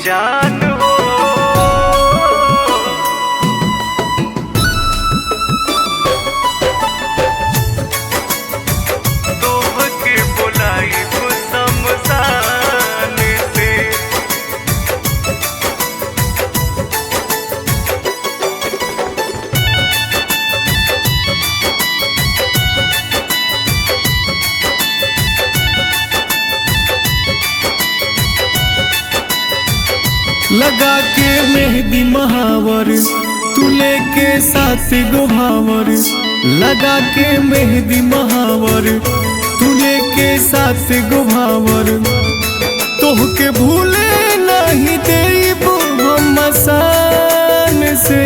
जान हो तोहके बुलाइब शमशान से। लगा के मेहंदी महावर तू लेके साथ गोभावर, लगा के मेहंदी महावर तू लेके साथ गोभावर, तोहके भूले नहीं देब हम आसान से।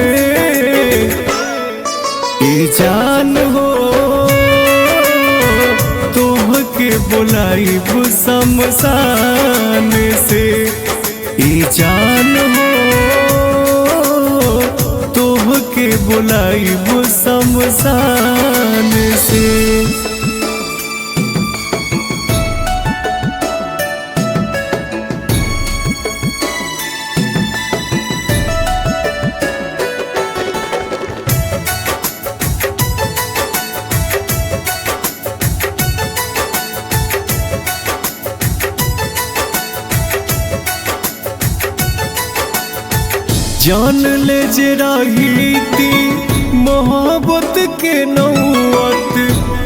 ए जान हो तोहके बुलाइब शमशान से। ई जान हो तोहके बुलाइब शमशान से। जान ले जे रहीती मोहब्बत के नौवत,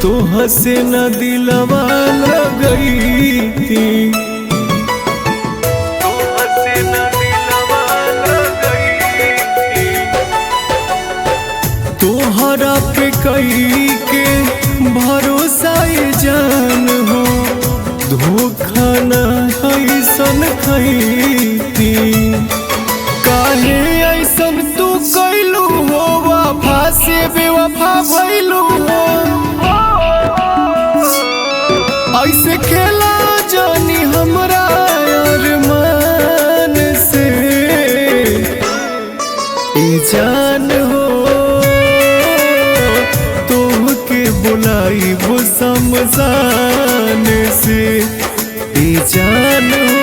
तो हसे न दिलवा लगईती। तोहसे न दिलवा लगईती। तोहरा पे कई के भरोसा ये जान हो, धोखा न ऐसन खईती। काहे ऐसन तू कैलू हो, वफा से बेवफा भइलू हो। ऐसे खेला जानी हमरा अरमान से। ए जान हो तोहके बुलाइब शमशान से। ए जान हो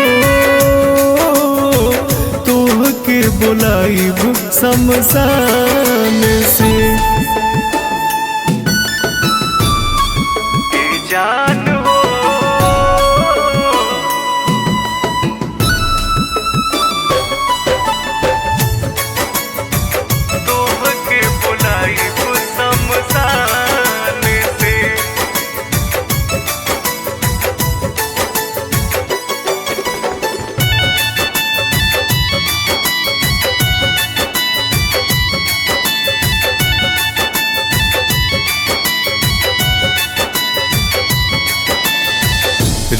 तोहके बुलाइब शमशान से। ए जान हो तोहके बुलाइब शमशान से।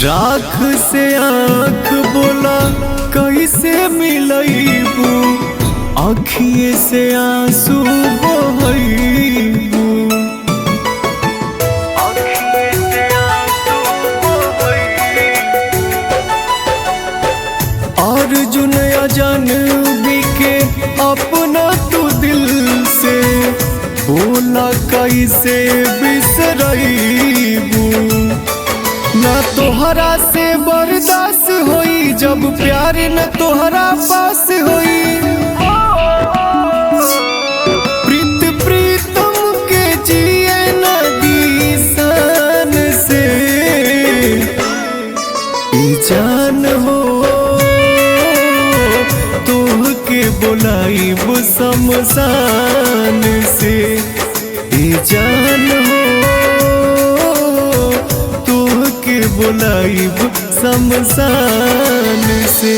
राख से आँख बोला कैसे मिलैबू, आँखिए से आंसू बहैबू। आँखिए से आंसू बहैबू। अर्जुन अजनबी के अपना तू दिल से बोला कैसे बिसरैबू। ना तोहरा से बर्दाश्त होई जब प्यार न तोहरा पास होई। प्रीत प्रीतम के जिए नदी सन से। ई जान हो तोहके बुलाइब शमशान से। ई जान हो तोहके बुलाइब शमशान से।